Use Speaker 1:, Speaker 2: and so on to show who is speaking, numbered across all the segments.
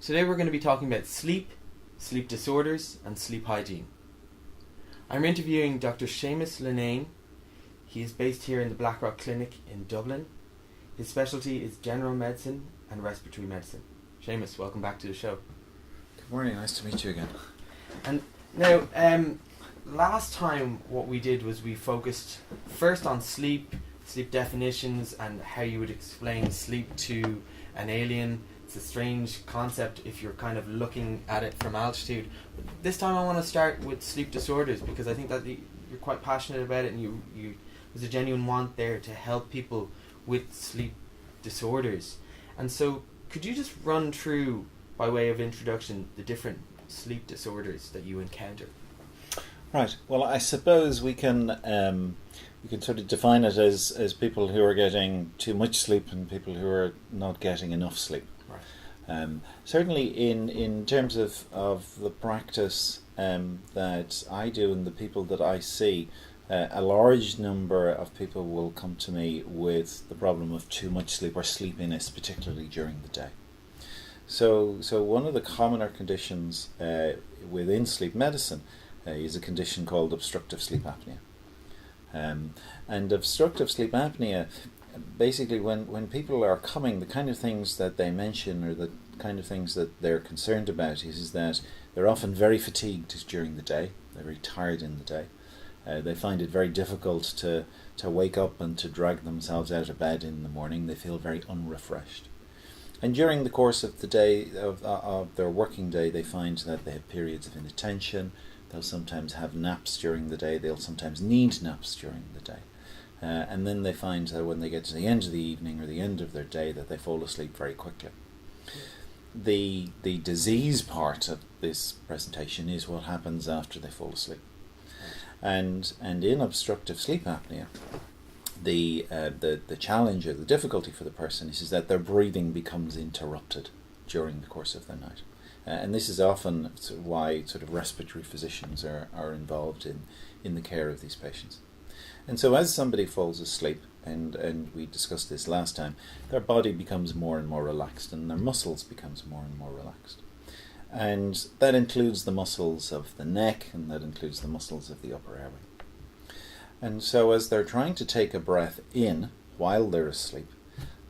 Speaker 1: Today we're going to be talking about sleep, sleep disorders and sleep hygiene. I'm interviewing Dr. Seamus Linnane. He is based here in the Blackrock Clinic in Dublin. His specialty is general medicine and respiratory medicine. Seamus, welcome back to the show.
Speaker 2: Good morning, nice to meet you again.
Speaker 1: And now, last time what we did was we focused first on sleep definitions and how you would explain sleep to an alien. It's a strange concept if you're kind of looking at it from altitude. But this time I want to start with sleep disorders because I think that you're quite passionate about it, and there's a genuine want there to help people with sleep disorders. And so could you just run through, by way of introduction, the different sleep disorders that you encounter?
Speaker 2: Right, well I suppose we can sort of define it as people who are getting too much sleep and people who are not getting enough sleep. Right. Certainly in terms of the practice that I do and the people that I see, a large number of people will come to me with the problem of too much sleep or sleepiness, particularly during the day. So one of the commoner conditions within sleep medicine is a condition called obstructive sleep apnea. And obstructive sleep apnea, basically when people are coming, the kind of things that they mention or the kind of things that they're concerned about is that they're often very fatigued during the day, they're very tired in the day. They find it very difficult to wake up and to drag themselves out of bed in the morning. They feel very unrefreshed. And during the course of the day, of their working day, they find that they have periods of inattention. They'll sometimes have naps during the day. They'll sometimes need naps during the day. And then they find that when they get to the end of the evening or the end of their day that they fall asleep very quickly. The disease part of this presentation is what happens after they fall asleep. And in obstructive sleep apnea, the challenge or the difficulty for the person is that their breathing becomes interrupted during the course of the night. And this is often why sort of respiratory physicians are involved in the care of these patients. And so as somebody falls asleep, and we discussed this last time, their body becomes more and more relaxed and their muscles becomes more and more relaxed. And that includes the muscles of the neck and that includes the muscles of the upper airway. And so as they're trying to take a breath in while they're asleep,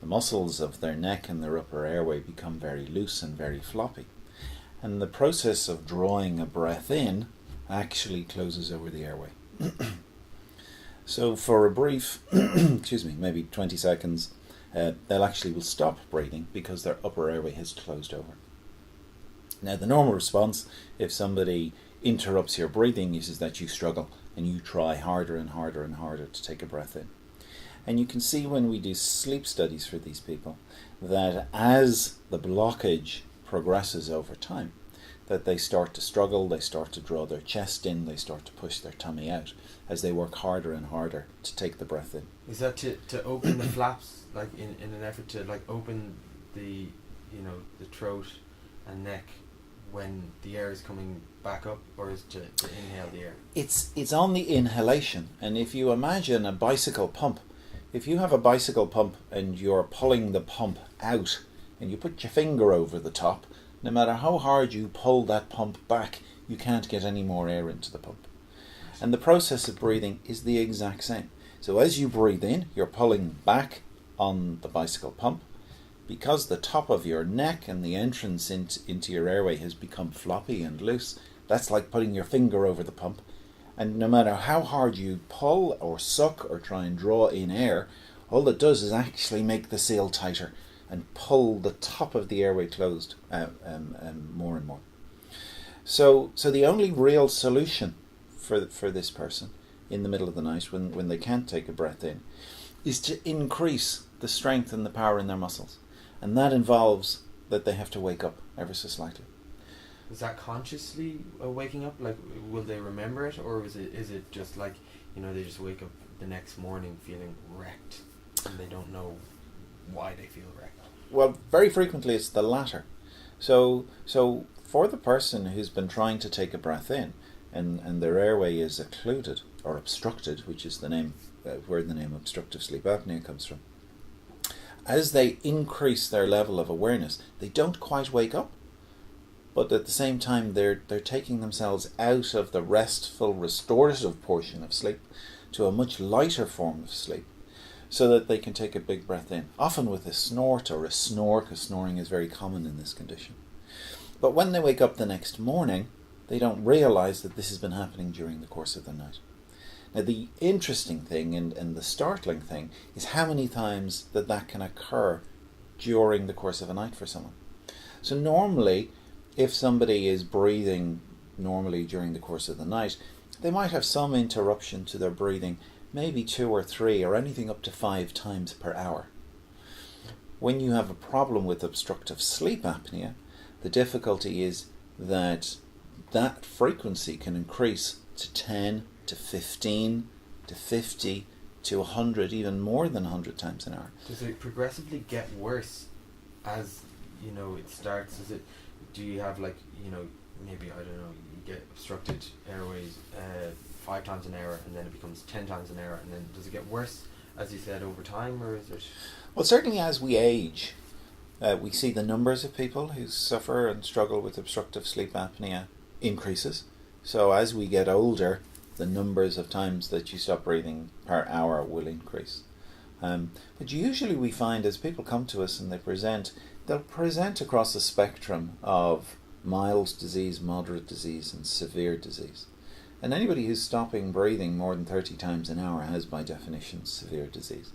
Speaker 2: the muscles of their neck and their upper airway become very loose and very floppy. And the process of drawing a breath in actually closes over the airway. So for a brief, maybe 20 seconds, they'll actually will stop breathing because their upper airway has closed over. Now the normal response if somebody interrupts your breathing is that you struggle and you try harder and harder and harder to take a breath in. And you can see when we do sleep studies for these people that as the blockage progresses over time, that they start to struggle, they start to draw their chest in, they start to push their tummy out as they work harder and harder to take the breath in.
Speaker 1: Is that to open the flaps, like in an effort to like open the throat and neck when the air is coming back up, or is to inhale the air?
Speaker 2: It's on the inhalation, and if you imagine a bicycle pump, if you have a bicycle pump and you're pulling the pump out and you put your finger over the top, no matter how hard you pull that pump back, you can't get any more air into the pump. And the process of breathing is the exact same. So as you breathe in, you're pulling back on the bicycle pump. Because the top of your neck and the entrance into your airway has become floppy and loose, that's like putting your finger over the pump. And no matter how hard you pull or suck or try and draw in air, all it does is actually make the seal tighter and pull the top of the airway closed more and more. So the only real solution for this person in the middle of the night when they can't take a breath in is to increase the strength and the power in their muscles. And that involves that they have to wake up ever so slightly.
Speaker 1: Is that consciously waking up? Like, will they remember it, or is it just like, they just wake up the next morning feeling wrecked and they don't know why they feel wrecked?
Speaker 2: Well, very frequently it's the latter. So for the person who's been trying to take a breath in and their airway is occluded or obstructed, which is the name where the name obstructive sleep apnea comes from, as they increase their level of awareness, they don't quite wake up. but at the same time they're taking themselves out of the restful, restorative portion of sleep to a much lighter form of sleep, so that they can take a big breath in, often with a snort or a snore, because snoring is very common in this condition. But when they wake up the next morning, they don't realise that this has been happening during the course of the night. Now, the interesting thing and the startling thing is how many times that can occur during the course of a night for someone. So normally, if somebody is breathing normally during the course of the night, they might have some interruption to their breathing, maybe 2 or 3 or anything up to 5 times per hour. When you have a problem with obstructive sleep apnea, the difficulty is that frequency can increase to 10 to 15 to 50 to 100, even more than 100 times an hour.
Speaker 1: Does it progressively get worse as it starts? Do you have maybe, I don't know, you get obstructed airways 5 times an hour, and then it becomes 10 times an hour, and then does it get worse, as you said, over time, or is it?
Speaker 2: Well, certainly as we age, we see the numbers of people who suffer and struggle with obstructive sleep apnea increases. So as we get older, the numbers of times that you stop breathing per hour will increase. But usually we find as people come to us and they'll present across a spectrum of mild disease, moderate disease, and severe disease. And anybody who's stopping breathing more than 30 times an hour has, by definition, severe disease.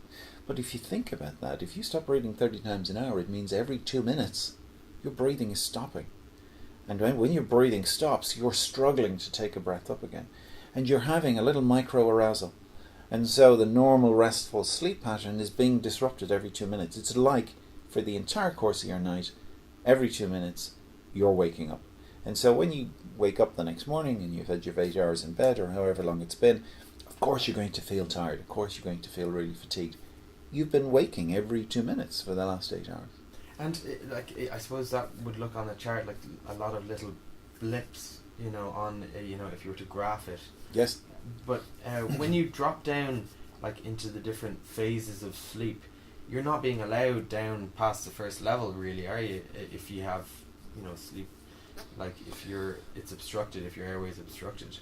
Speaker 2: But if you think about that, if you stop breathing 30 times an hour, it means every 2 minutes your breathing is stopping. And when your breathing stops, you're struggling to take a breath up again. And you're having a little micro-arousal. And so the normal restful sleep pattern is being disrupted every 2 minutes. It's like, for the entire course of your night, every 2 minutes, you're waking up. And so when you wake up the next morning and you've had your 8 hours in bed or however long it's been, of course you're going to feel tired. Of course you're going to feel really fatigued. You've been waking every 2 minutes for the last 8 hours.
Speaker 1: And I suppose that would look on a chart like a lot of little blips, on if you were to graph it.
Speaker 2: Yes.
Speaker 1: But when you drop down into the different phases of sleep, you're not being allowed down past the first level, really, are you? If you have sleep, it's obstructed, if your airway is obstructed.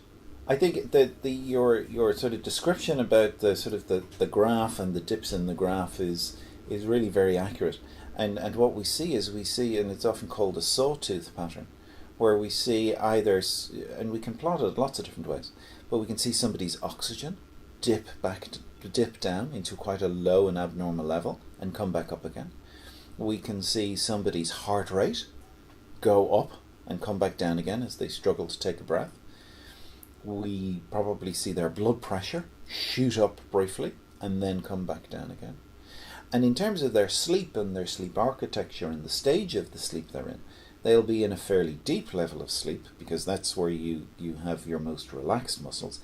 Speaker 2: I think that your sort of description about the graph and the dips in the graph is really very accurate. And what we see, and it's often called a sawtooth pattern, where we see either, and we can plot it lots of different ways, but we can see somebody's oxygen dip down into quite a low and abnormal level and come back up again. We can see somebody's heart rate go up and come back down again as they struggle to take a breath. We probably see their blood pressure shoot up briefly and then come back down again. And in terms of their sleep and their sleep architecture and the stage of the sleep they're in, they'll be in a fairly deep level of sleep, because that's where you have your most relaxed muscles.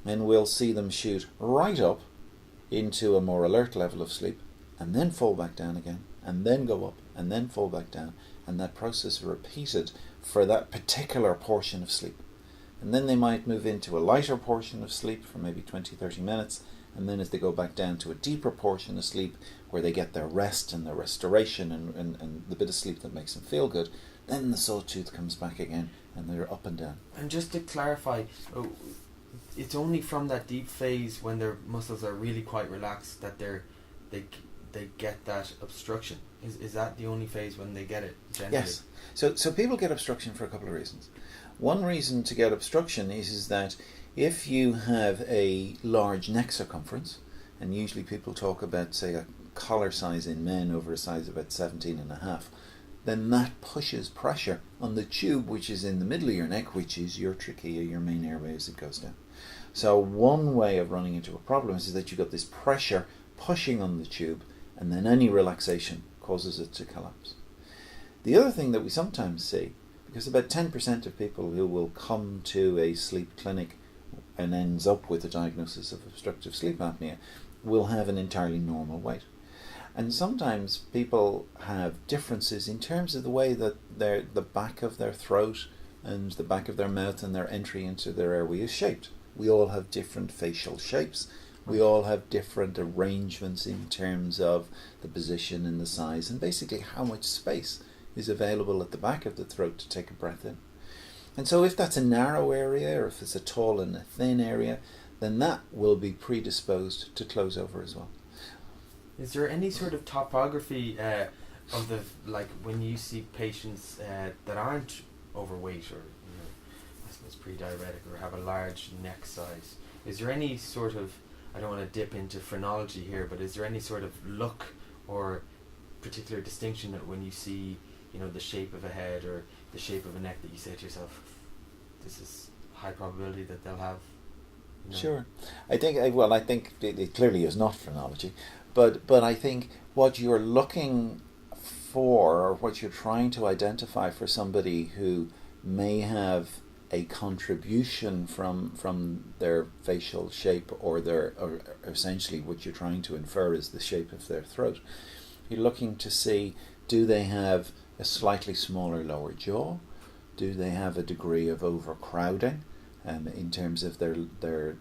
Speaker 2: And we'll see them shoot right up into a more alert level of sleep and then fall back down again and then go up and then fall back down, and that process repeated for that particular portion of sleep. And then they might move into a lighter portion of sleep for maybe 20-30 minutes, and then as they go back down to a deeper portion of sleep where they get their rest and their restoration and the bit of sleep that makes them feel good, then the sawtooth comes back again and they're up and down.
Speaker 1: And just to clarify, it's only from that deep phase when their muscles are really quite relaxed that they get that obstruction. Is that the only phase when they get it generally?
Speaker 2: Yes. So people get obstruction for a couple of reasons. One reason to get obstruction is that if you have a large neck circumference, and usually people talk about, say, a collar size in men over a size of about 17.5, then that pushes pressure on the tube which is in the middle of your neck, which is your trachea, your main airway as it goes down. So one way of running into a problem is that you've got this pressure pushing on the tube, and then any relaxation causes it to collapse. The other thing that we sometimes see, because about 10% of people who will come to a sleep clinic and ends up with a diagnosis of obstructive sleep apnea will have an entirely normal weight. And sometimes people have differences in terms of the way that the back of their throat and the back of their mouth and their entry into their airway is shaped. We all have different facial shapes. We all have different arrangements in terms of the position and the size and basically how much space is available at the back of the throat to take a breath in. And so if that's a narrow area, or if it's a tall and a thin area, then that will be predisposed to close over as well.
Speaker 1: Is there any sort of topography of the, like when you see patients that aren't overweight or, I suppose pre-diabetic or have a large neck size, is there any sort of, I don't want to dip into phrenology here, but is there any sort of look or particular distinction that when you see, the shape of a head or the shape of a neck, that you say to yourself, this is high probability that they'll have?
Speaker 2: Sure. I think it clearly is not phrenology, but I think what you're looking for, or what you're trying to identify for somebody who may have a contribution from their facial shape, or essentially what you're trying to infer is the shape of their throat. You're looking to see, do they have a slightly smaller lower jaw? Do they have a degree of overcrowding in terms of their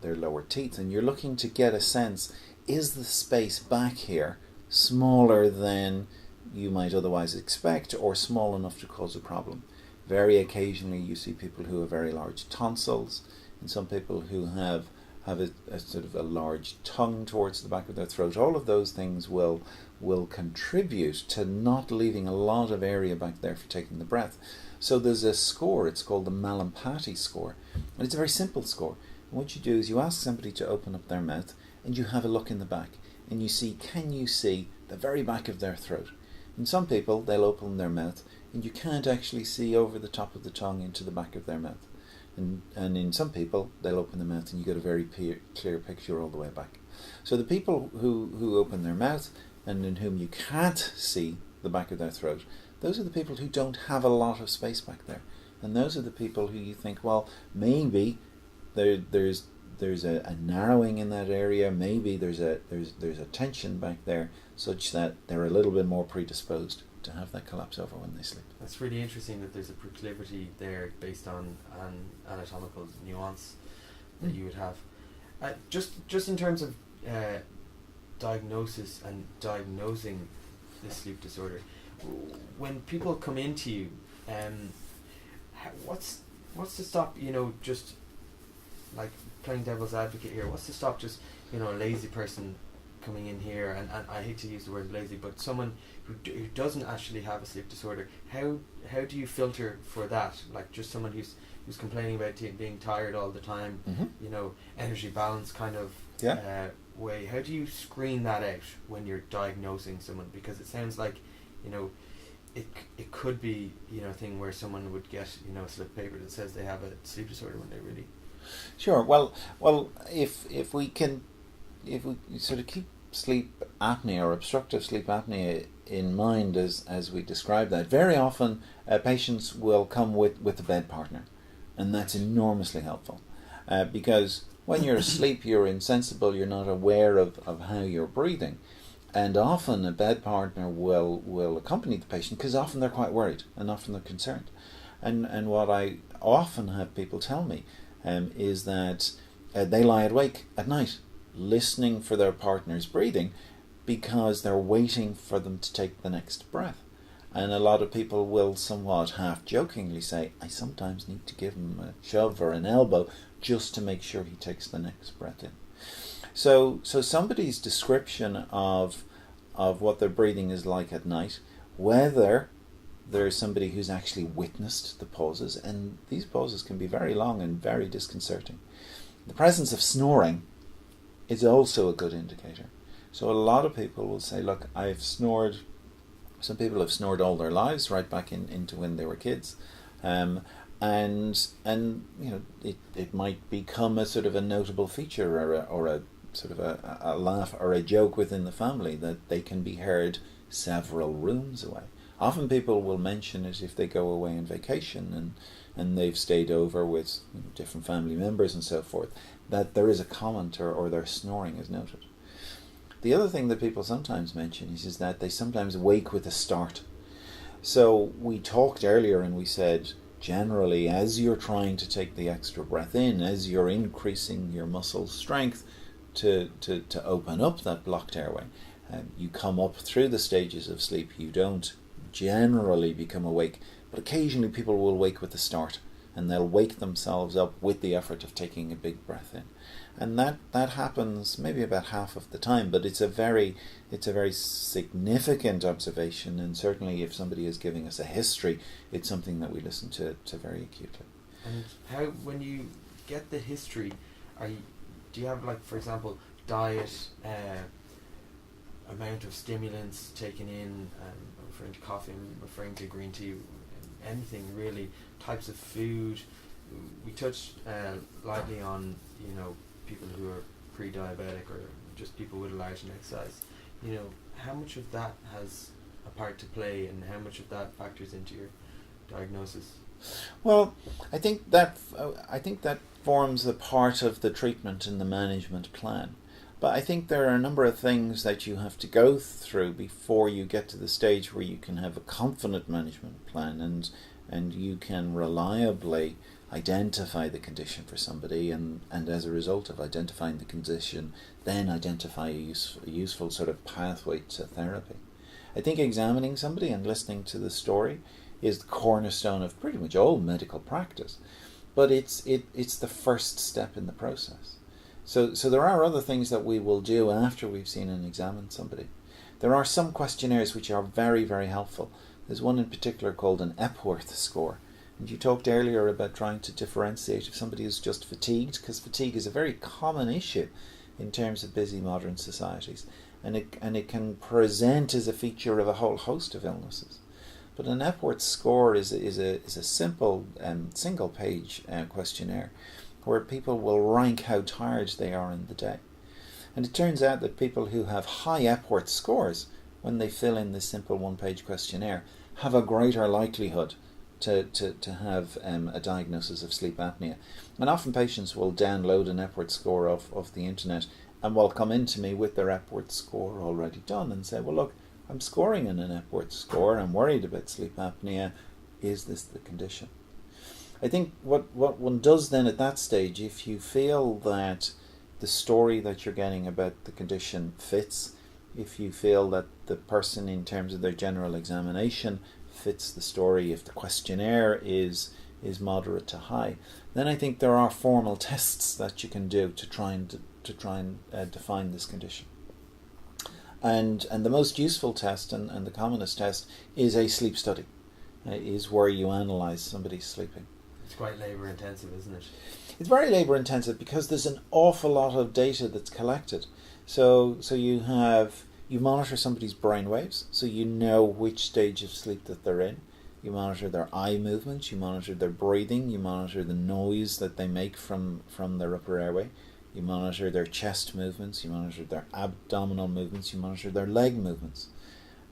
Speaker 2: lower teeth? And you're looking to get a sense, is the space back here smaller than you might otherwise expect, or small enough to cause a problem? Very occasionally you see people who have very large tonsils, and some people who have a sort of a large tongue towards the back of their throat. All of those things will contribute to not leaving a lot of area back there for taking the breath. So there's a score, it's called the Mallampati Score, and it's a very simple score. And what you do is you ask somebody to open up their mouth, and you have a look in the back, and you see, can you see the very back of their throat? In some people, they'll open their mouth, and you can't actually see over the top of the tongue into the back of their mouth. And in some people, they'll open their mouth and you get a very clear picture all the way back. So the people who open their mouth and in whom you can't see the back of their throat, those are the people who don't have a lot of space back there. And those are the people who you think, well, maybe there's a narrowing in that area, maybe there's a tension back there such that they're a little bit more predisposed to have that collapse over when they sleep.
Speaker 1: That's really interesting that there's a proclivity there based on an anatomical nuance that you would have. Just in terms of diagnosis and diagnosing this sleep disorder, when people come into you, what's to stop, just like playing devil's advocate here, what's to stop just, a lazy person coming in here, and I hate to use the word lazy, but someone who doesn't actually have a sleep disorder, how do you filter for that? Like just someone who's complaining about being tired all the time, energy balance kind of way. How do you screen that out when you're diagnosing someone? Because it sounds like, it could be, a thing where someone would get, a slip paper that says they have a sleep disorder when they really...
Speaker 2: Sure. Well, if we sort of keep sleep apnea or obstructive sleep apnea in mind as we describe that, very often patients will come with a bed partner, and that's enormously helpful because when you're asleep you're insensible, you're not aware of how you're breathing, and often a bed partner will accompany the patient because often they're quite worried and often they're concerned, and what I often have people tell me is that they lie awake at night listening for their partner's breathing because they're waiting for them to take the next breath. And a lot of people will somewhat half-jokingly say, I sometimes need to give him a shove or an elbow just to make sure he takes the next breath in. So somebody's description of what their breathing is like at night, whether there's somebody who's actually witnessed the pauses, and these pauses can be very long and very disconcerting. The presence of snoring is also a good indicator. So a lot of people will say, look, I've snored. Some people have snored all their lives, right back into when they were kids, and it might become a sort of a notable feature or a sort of a laugh or a joke within the family that they can be heard several rooms away. Often people will mention it if they go away on vacation and they've stayed over with different family members and so forth, that there is a comment or their snoring is noted. The other thing that people sometimes mention is that they sometimes wake with a start. So we talked earlier and we said generally as you're trying to take the extra breath in, as you're increasing your muscle strength to open up that blocked airway, you come up through the stages of sleep. You don't generally become awake, but occasionally people will wake with a start, and they'll wake themselves up with the effort of taking a big breath in. And that happens maybe about half of the time, but it's a very significant observation, and certainly if somebody is giving us a history, it's something that we listen to very acutely.
Speaker 1: And how, when you get the history, do you have, like, for example, diet, amount of stimulants taken in, referring to coffee, referring to green tea, anything really, types of food? We touched lightly on, people who are pre-diabetic or just people with a large exercise. How much of that has a part to play, and how much of that factors into your diagnosis?
Speaker 2: Well, I think that forms a part of the treatment and the management plan. But I think there are a number of things that you have to go through before you get to the stage where you can have a confident management plan, and you can reliably identify the condition for somebody, and as a result of identifying the condition, then identify a useful sort of pathway to therapy. I think examining somebody and listening to the story is the cornerstone of pretty much all medical practice, but it's the first step in the process. So there are other things that we will do after we've seen and examined somebody. There are some questionnaires which are very, very helpful. There's one in particular called an Epworth score. And you talked earlier about trying to differentiate if somebody is just fatigued, because fatigue is a very common issue in terms of busy modern societies, and it can present as a feature of a whole host of illnesses. But an Epworth score is a simple single-page questionnaire where people will rank how tired they are in the day. And it turns out that people who have high Epworth scores, when they fill in this simple one-page questionnaire, have a greater likelihood to have a diagnosis of sleep apnea. And often patients will download an Epworth score off the internet and will come into me with their Epworth score already done and say, well, look, I'm scoring in an Epworth score, I'm worried about sleep apnea, is this the condition? I think what one does then at that stage, if you feel that the story that you're getting about the condition fits, if you feel that the person in terms of their general examination fits the story, if the questionnaire is moderate to high, then I think there are formal tests that you can do to try and define this condition. And the most useful test and the commonest test is a sleep study, is where you analyse somebody's sleeping.
Speaker 1: It's quite labour intensive, isn't it?
Speaker 2: It's very labour intensive because there's an awful lot of data that's collected. So you monitor somebody's brain waves, so you know which stage of sleep that they're in. You monitor their eye movements, you monitor their breathing, you monitor the noise that they make from their upper airway, you monitor their chest movements, you monitor their abdominal movements, you monitor their leg movements.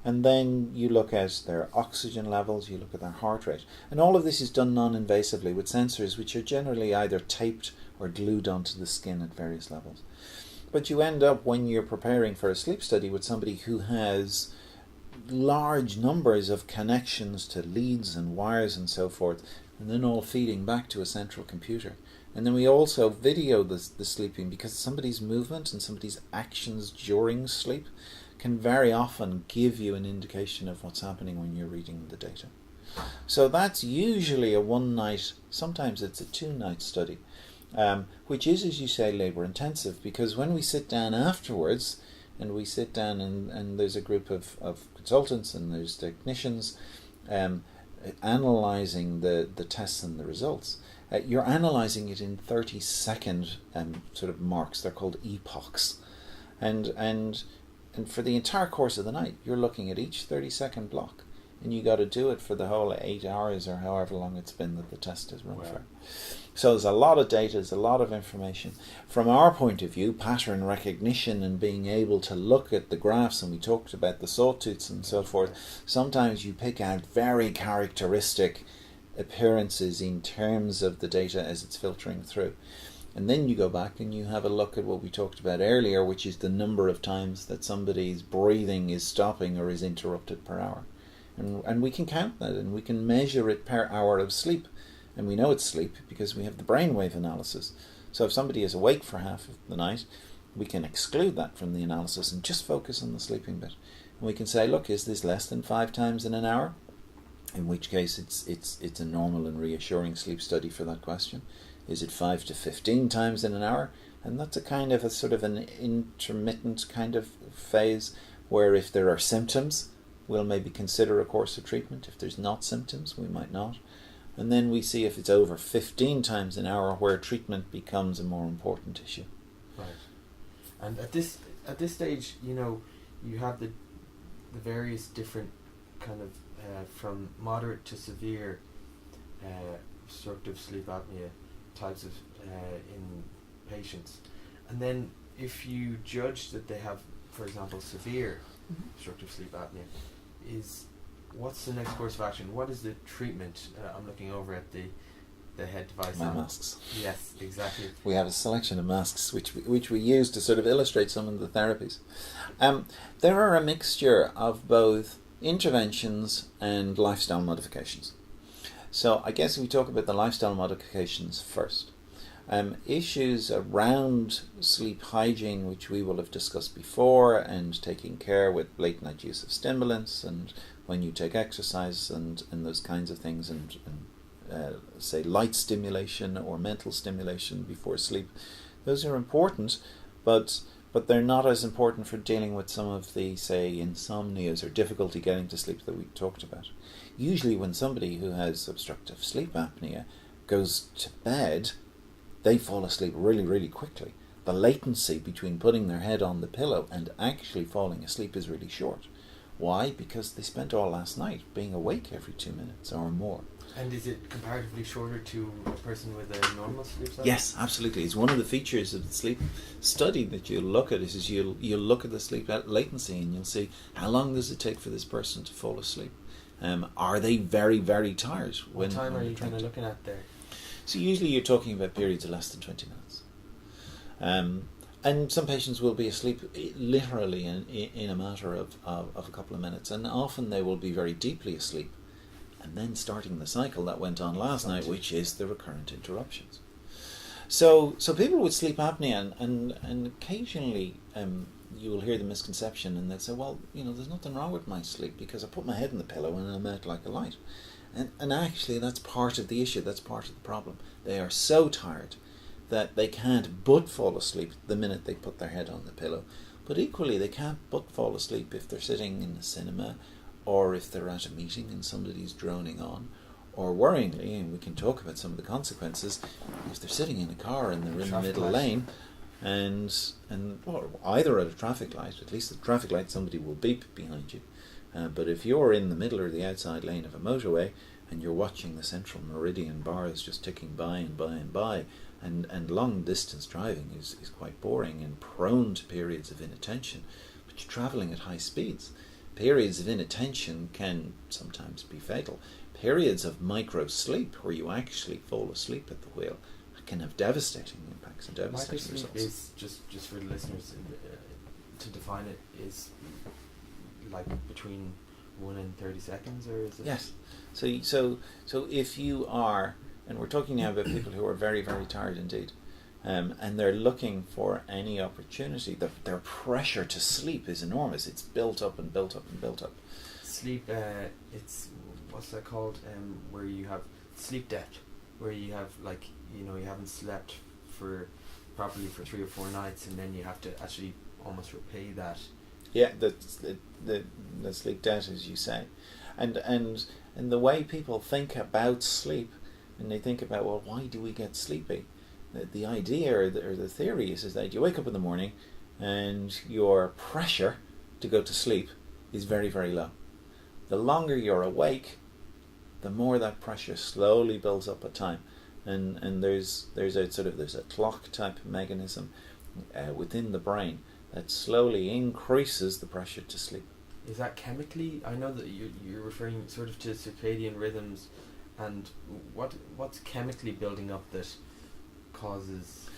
Speaker 2: And then you look at their oxygen levels, you look at their heart rate. And all of this is done non-invasively with sensors which are generally either taped or glued onto the skin at various levels. But you end up, when you're preparing for a sleep study, with somebody who has large numbers of connections to leads and wires and so forth, and then all feeding back to a central computer. And then we also video the sleeping, because somebody's movement and somebody's actions during sleep can very often give you an indication of what's happening when you're reading the data. So that's usually a one-night, sometimes it's a two-night study, which is, as you say, labour intensive, because when we sit down afterwards, and we sit down and there's a group of consultants and there's technicians analysing the tests and the results, you're analysing it in 30-second sort of marks. They're called epochs. And for the entire course of the night, you're looking at each 30-second block. And you got to do it for the whole 8 hours or however long it's been that the test is run for. So there's a lot of data, there's a lot of information. From our point of view, pattern recognition and being able to look at the graphs, and we talked about the sawtooths and so forth, sometimes you pick out very characteristic appearances in terms of the data as it's filtering through. And then you go back and you have a look at what we talked about earlier, which is the number of times that somebody's breathing is stopping or is interrupted per hour. And we can count that, and we can measure it per hour of sleep. And we know it's sleep because we have the brainwave analysis. So if somebody is awake for half of the night, we can exclude that from the analysis and just focus on the sleeping bit. we can say, look, is this less than 5 times in an hour? In which case it's a normal and reassuring sleep study for that question. Is it 5 to 15 times in an hour? And that's a sort of an intermittent kind of phase where if there are symptoms, we'll maybe consider a course of treatment. If there's not symptoms, we might not. And then we see if it's over 15 times an hour where treatment becomes a more important issue.
Speaker 1: Right. And at this stage, you have the various different kind of from moderate to severe obstructive sleep apnea types of in patients. And then if you judge that they have, for example, severe obstructive sleep apnea, what's the next course of action? What is the treatment? I'm looking over at the head device.
Speaker 2: My masks.
Speaker 1: Yes, exactly.
Speaker 2: We have a selection of masks which we use to sort of illustrate some of the therapies. There are a mixture of both interventions and lifestyle modifications. So I guess if we talk about the lifestyle modifications first. Issues around sleep hygiene, which we will have discussed before, and taking care with late night use of stimulants, and when you take exercise and those kinds of things, and say light stimulation or mental stimulation before sleep, those are important, but they're not as important for dealing with some of the, say, insomnias or difficulty getting to sleep that we talked about. Usually when somebody who has obstructive sleep apnea goes to bed, they fall asleep really, really quickly. The latency between putting their head on the pillow and actually falling asleep is really short. Why? Because they spent all last night being awake every 2 minutes or more.
Speaker 1: And is it comparatively shorter to a person with a normal sleep cycle?
Speaker 2: Yes, absolutely. It's one of the features of the sleep study that you'll look at is you'll look at the sleep latency and you'll see how long does it take for this person to fall asleep. Are they very, very tired?
Speaker 1: What time are you kind of looking at there?
Speaker 2: So usually you're talking about periods of less than 20 minutes. And some patients will be asleep literally in a matter of a couple of minutes, and often they will be very deeply asleep and then starting the cycle that went on last night, which is the recurrent interruptions. So people with sleep apnea, and occasionally you will hear the misconception and they'll say, well, there's nothing wrong with my sleep because I put my head in the pillow and I'm out like a light. And actually that's part of the issue, that's part of the problem. They are so tired that they can't but fall asleep the minute they put their head on the pillow. But equally they can't but fall asleep if they're sitting in the cinema, or if they're at a meeting and somebody's droning on, or worryingly, and we can talk about some of the consequences, if they're sitting in a car and they're in the middle lane and or either at a traffic light, at least at the traffic light somebody will beep behind you. But if you're in the middle or the outside lane of a motorway and you're watching the central meridian bars just ticking by and by and by, and long distance driving is quite boring and prone to periods of inattention, but you're travelling at high speeds. Periods of inattention can sometimes be fatal. Periods of micro sleep where you actually fall asleep at the wheel can have devastating impacts and devastating results.
Speaker 1: Micro sleep is, just for the listeners to define it, is like between 1 and 30 seconds, or is it?
Speaker 2: Yes. So if you are, and we're talking now about people who are very, very tired indeed, and they're looking for any opportunity, their pressure to sleep is enormous. It's built up and built up and built up.
Speaker 1: Sleep, it's, what's that called, where you have sleep debt, where you have, like, you haven't slept properly for 3 or 4 nights, and then you have to actually almost repay that.
Speaker 2: Yeah, the sleep debt, as you say, and the way people think about sleep, and they think about, well, why do we get sleepy? The idea or the theory is that you wake up in the morning and your pressure to go to sleep is very, very low. The longer you're awake, the more that pressure slowly builds up at time, and there's a clock type mechanism within the brain that slowly increases the pressure to sleep.
Speaker 1: Is that chemically? I know that you're referring sort of to circadian rhythms, and what's chemically building up that causes?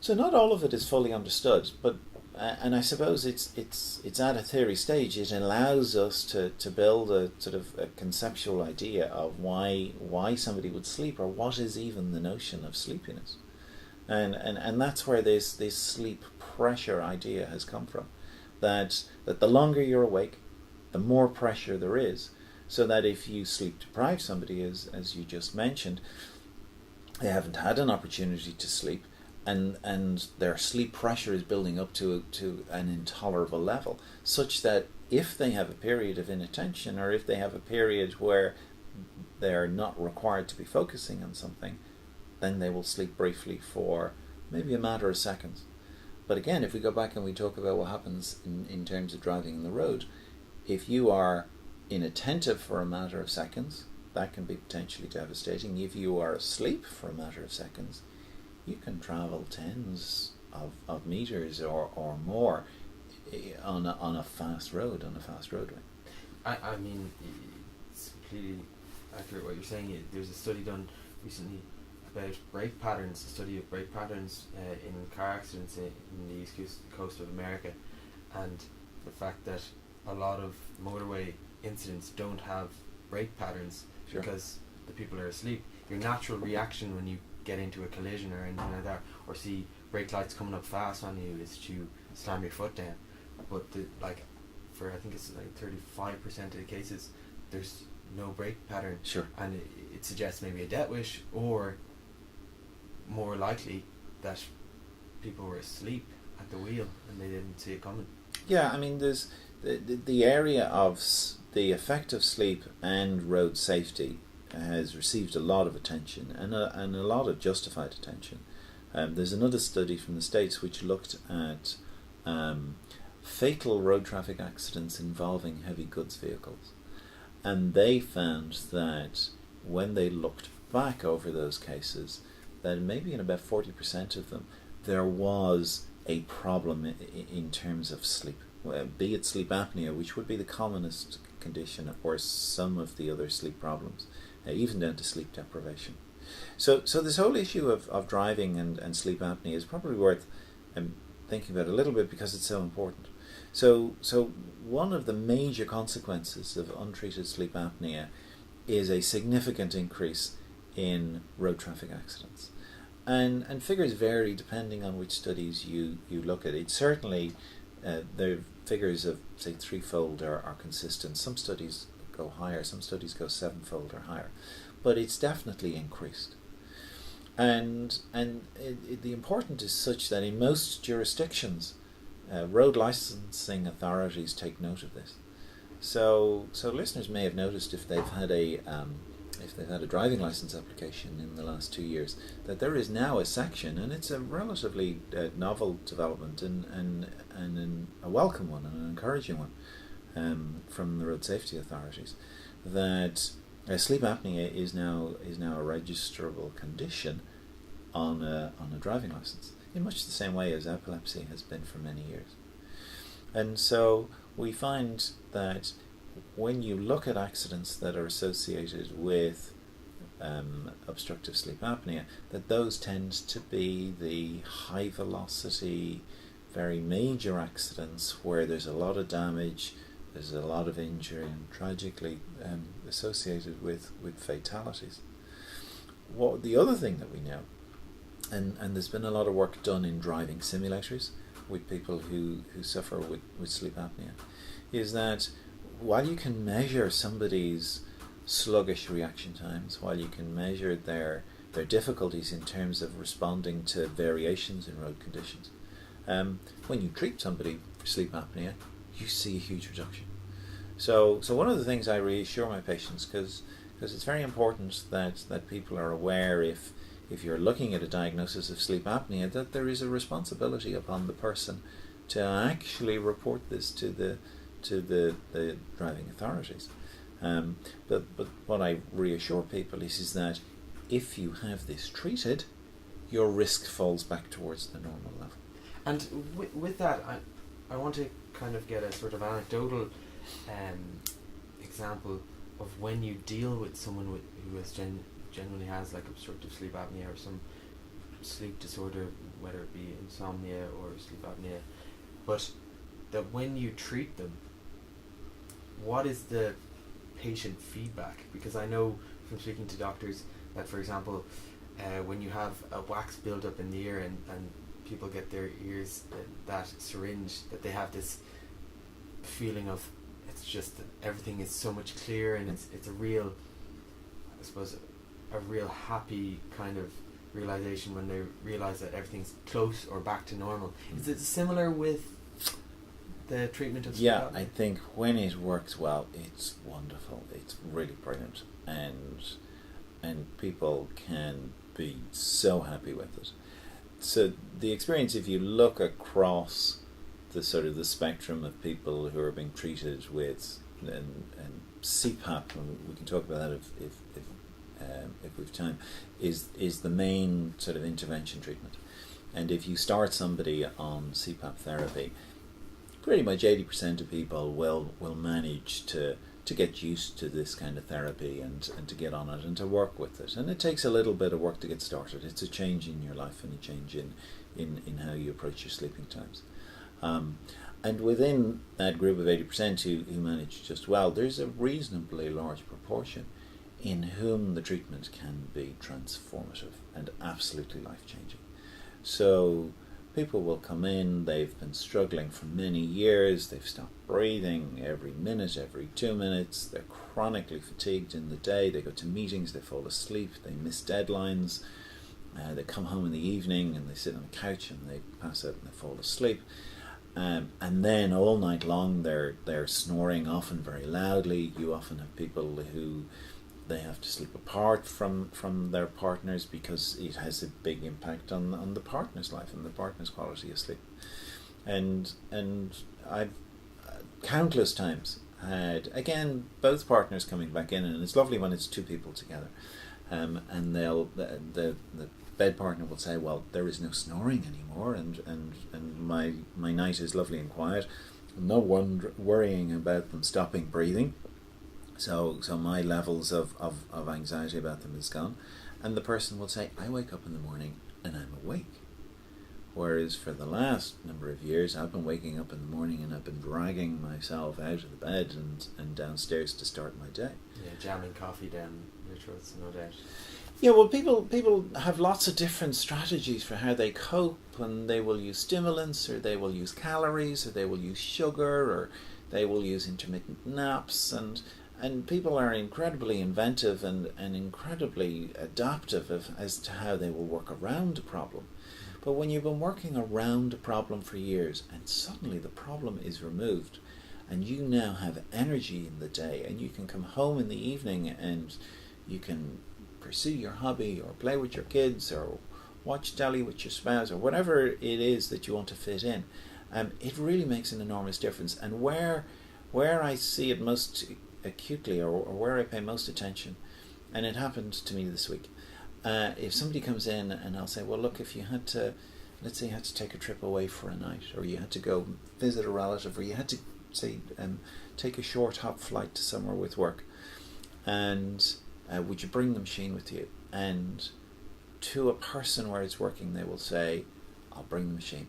Speaker 2: So not all of it is fully understood, but and I suppose it's at a theory stage. It allows us to build a sort of a conceptual idea of why somebody would sleep, or what is even the notion of sleepiness, and that's where this sleep pressure idea has come from. That the longer you're awake, the more pressure there is, so that if you sleep deprive somebody, as you just mentioned, they haven't had an opportunity to sleep, and their sleep pressure is building up to an intolerable level, such that if they have a period of inattention, or if they have a period where they're not required to be focusing on something, then they will sleep briefly for maybe a matter of seconds. But again, if we go back and we talk about what happens in terms of driving on the road, if you are inattentive for a matter of seconds, that can be potentially devastating. If you are asleep for a matter of seconds, you can travel tens of meters or more on a fast road, on a fast roadway.
Speaker 1: I mean, it's completely accurate what you're saying. There's a study done recently about brake patterns, a study of brake patterns in car accidents in the east coast of America, and the fact that a lot of motorway incidents don't have brake patterns. Sure. Because the people are asleep. Your natural reaction when you get into a collision or anything like that, or see brake lights coming up fast on you, is to slam your foot down. But for I think it's like 35% of the cases, there's no brake pattern.
Speaker 2: Sure.
Speaker 1: And it suggests maybe a death wish, or more likely that people were asleep at the wheel and they didn't see it coming.
Speaker 2: Yeah, I mean, there's the area of the effect of sleep and road safety has received a lot of attention, and a lot of justified attention. There's another study from the States which looked at fatal road traffic accidents involving heavy goods vehicles, and they found that when they looked back over those cases, that maybe in about 40% of them there was a problem in terms of sleep, be it sleep apnea, which would be the commonest condition, or some of the other sleep problems, even down to sleep deprivation. So this whole issue of driving and sleep apnea is probably worth thinking about a little bit, because it's so important. So one of the major consequences of untreated sleep apnea is a significant increase in road traffic accidents. And figures vary depending on which studies you look at. It certainly, the figures of, say, threefold are consistent. Some studies go higher, some studies go sevenfold or higher. But it's definitely increased. And the importance is such that in most jurisdictions, road licensing authorities take note of this. So listeners may have noticed, if they've had a driving license application in the last 2 years, that there is now a section, and it's a relatively novel development and a welcome one and an encouraging one from the road safety authorities, that sleep apnea is now a registrable condition on a driving license, in much the same way as epilepsy has been for many years. And so we find that when you look at accidents that are associated with obstructive sleep apnea, that those tend to be the high velocity, very major accidents where there's a lot of damage, there's a lot of injury, and tragically associated with fatalities. What the other thing that we know, and there's been a lot of work done in driving simulators with people who suffer with sleep apnea, is that while you can measure somebody's sluggish reaction times, while you can measure their difficulties in terms of responding to variations in road conditions, when you treat somebody for sleep apnea, you see a huge reduction. So one of the things I reassure my patients, because it's very important that people are aware, if you're looking at a diagnosis of sleep apnea, that there is a responsibility upon the person to actually report this to the driving authorities. But what I reassure people is that if you have this treated, your risk falls back towards the normal level.
Speaker 1: And with that, I want to kind of get a sort of anecdotal example of when you deal with someone who has generally has like obstructive sleep apnea or some sleep disorder, whether it be insomnia or sleep apnea, but that when you treat them, what is the patient feedback? Because I know from speaking to doctors that, for example, when you have a wax build-up in the ear and people get their ears, that syringe, that they have this feeling of, it's just that everything is so much clearer, and it's a real, I suppose, a real happy kind of realization when they realize that everything's close or back to normal. Is it similar with the treatment of sleep?
Speaker 2: Yeah, I think when it works well, it's wonderful. It's really brilliant, and people can be so happy with it. So the experience, if you look across the sort of the spectrum of people who are being treated with and CPAP, and we can talk about that if we've time, is the main sort of intervention treatment. And if you start somebody on CPAP therapy, pretty much 80% of people will manage to get used to this kind of therapy and to get on it and to work with it. And it takes a little bit of work to get started. It's a change in your life and a change in how you approach your sleeping times. And within that group of 80% who manage just well, there's a reasonably large proportion in whom the treatment can be transformative and absolutely life-changing. So people will come in, they've been struggling for many years, they've stopped breathing every minute, every 2 minutes, they're chronically fatigued in the day, they go to meetings, they fall asleep, they miss deadlines, they come home in the evening and they sit on the couch and they pass out and they fall asleep. And then all night long they're snoring, often very loudly. You often have people who they have to sleep apart from their partners because it has a big impact on the partner's life and the partner's quality of sleep. And I've countless times had, again, both partners coming back in, and it's lovely when it's two people together, and the bed partner will say, well, there is no snoring anymore, and my night is lovely and quiet, no one worrying about them stopping breathing. So my levels of anxiety about them is gone. And the person will say, I wake up in the morning and I'm awake. Whereas for the last number of years, I've been waking up in the morning and I've been dragging myself out of the bed and downstairs to start my day.
Speaker 1: Yeah, jamming coffee down your throats, no doubt.
Speaker 2: Yeah, well, people have lots of different strategies for how they cope, and they will use stimulants, or they will use calories, or they will use sugar, or they will use intermittent naps, and people are incredibly inventive and incredibly adaptive as to how they will work around a problem. But when you've been working around a problem for years and suddenly the problem is removed and you now have energy in the day and you can come home in the evening and you can pursue your hobby or play with your kids or watch telly with your spouse or whatever it is that you want to fit in, it really makes an enormous difference. And where I see it most acutely, or where I pay most attention, and it happened to me this week, if somebody comes in and I'll say, well, look, if you had to, let's say you had to take a trip away for a night, or you had to go visit a relative, or you had to, say, take a short hop flight to somewhere with work, and would you bring the machine with you? And to a person where it's working, they will say, I'll bring the machine.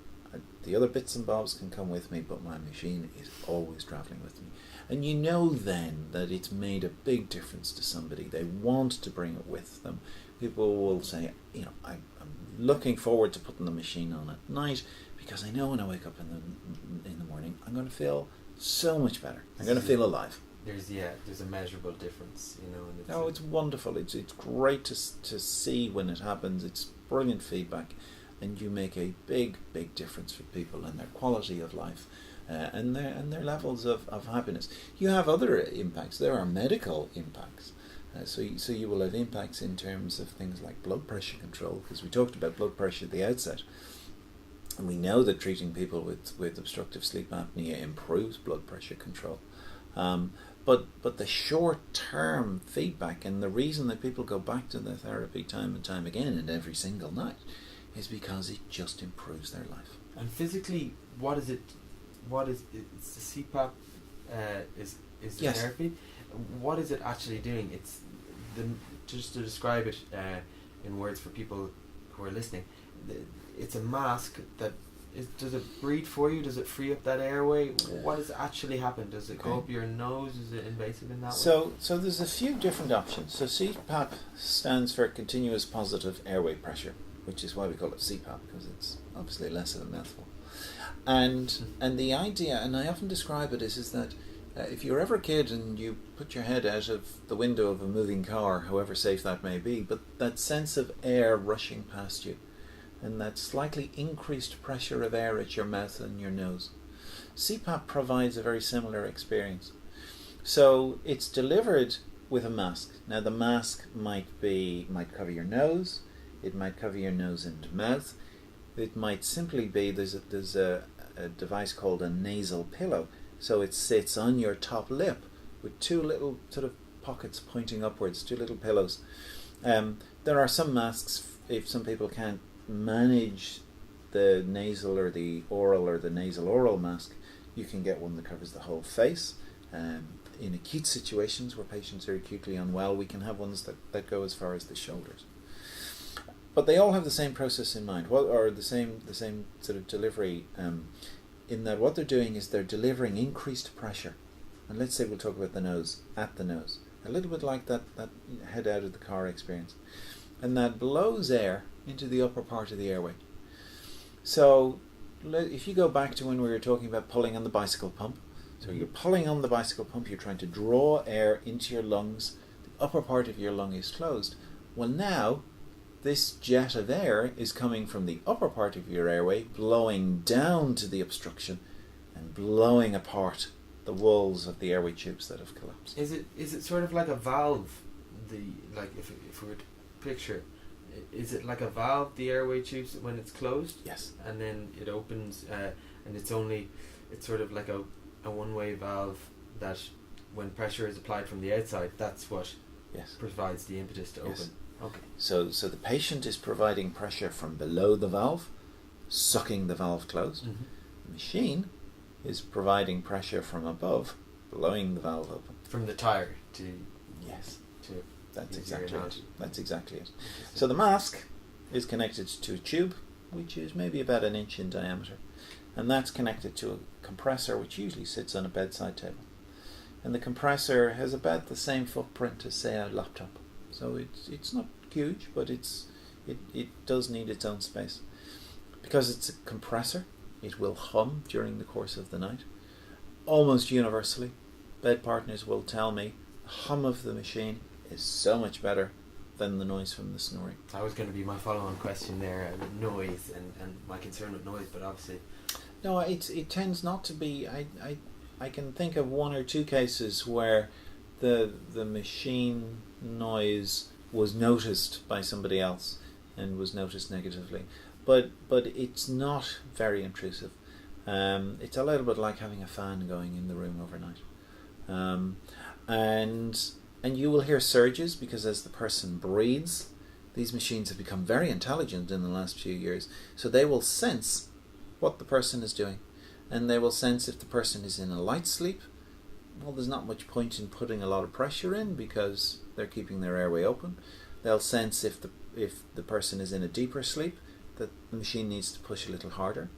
Speaker 2: The other bits and bobs can come with me, but my machine is always travelling with me. And you know then that it's made a big difference to somebody. They want to bring it with them. People will say, I'm looking forward to putting the machine on at night because I know when I wake up in the morning, I'm going to feel so much better. I'm going to feel alive.
Speaker 1: There's a measurable difference, And
Speaker 2: it's wonderful. It's great to see when it happens. It's brilliant feedback, and you make a big difference for people and their quality of life. And their levels of happiness. You have other impacts. There are medical impacts. So you will have impacts in terms of things like blood pressure control, because we talked about blood pressure at the outset. And we know that treating people with obstructive sleep apnea improves blood pressure control. But the short-term feedback, and the reason that people go back to the therapy time and time again and every single night, is because it just improves their life.
Speaker 1: And physically, what is it? It's the CPAP is the
Speaker 2: yes.
Speaker 1: therapy. What is it actually doing? It's just to describe it in words for people who are listening. It's a mask that does it breathe for you? Does it free up that airway? What does actually happen? Does it go up your nose? Is it invasive in that way? So
Speaker 2: there's a few different options. So CPAP stands for continuous positive airway pressure, which is why we call it CPAP, because it's obviously less of a mouthful. And the idea, and I often describe it, is that If you were ever a kid and you put your head out of the window of a moving car, however safe that may be, but that sense of air rushing past you and that slightly increased pressure of air at your mouth and your nose, CPAP provides a very similar experience. So it's delivered with a mask. Now the mask might cover your nose, it might cover your nose and mouth, it might simply be there's a device called a nasal pillow. So it sits on your top lip with two little sort of pockets pointing upwards, two little pillows. There are some masks, if some people can't manage the nasal or the oral or the nasal oral mask, you can get one that covers the whole face. In acute situations where patients are acutely unwell, we can have ones that go as far as the shoulders. But they all have the same process in mind, or the same sort of delivery, in that what they're doing is they're delivering increased pressure. And let's say we'll talk about the nose, at the nose. A little bit like that head out of the car experience. And that blows air into the upper part of the airway. So if you go back to when we were talking about pulling on the bicycle pump, so you're pulling on the bicycle pump, you're trying to draw air into your lungs, the upper part of your lung is closed. Well, now this jet of air is coming from the upper part of your airway, blowing down to the obstruction and blowing apart the walls of the airway tubes that have collapsed.
Speaker 1: Is it sort of like a valve? If we were to picture, is it like a valve, the airway tubes, when it's closed?
Speaker 2: Yes.
Speaker 1: And then it opens, and it's sort of like a one-way valve that when pressure is applied from the outside, that's what provides the impetus to open. Okay.
Speaker 2: So the patient is providing pressure from below the valve, sucking the valve closed.
Speaker 1: Mm-hmm.
Speaker 2: The machine is providing pressure from above, blowing the valve open.
Speaker 1: From the tire to...
Speaker 2: Yes.
Speaker 1: To
Speaker 2: That's exactly it. That's exactly it.
Speaker 1: Okay.
Speaker 2: So the mask is connected to a tube, which is maybe about 1 inch in diameter. And that's connected to a compressor, which usually sits on a bedside table. And the compressor has about the same footprint as, say, a laptop. So it's not huge, but it does need its own space. Because it's a compressor, it will hum during the course of the night. Almost universally, bed partners will tell me the hum of the machine is so much better than the noise from the snoring.
Speaker 1: That was going to be my follow-on question there, noise and my concern with noise, but obviously...
Speaker 2: No, it tends not to be. I can think of 1 or 2 cases where the machine noise was noticed by somebody else and was noticed negatively, but it's not very intrusive. It's a little bit like having a fan going in the room overnight, and you will hear surges because as the person breathes, these machines have become very intelligent in the last few years, so they will sense what the person is doing, and they will sense if the person is in a light sleep. Well, there's not much point in putting a lot of pressure in because they're keeping their airway open. They'll sense if the person is in a deeper sleep, that the machine needs to push a little harder.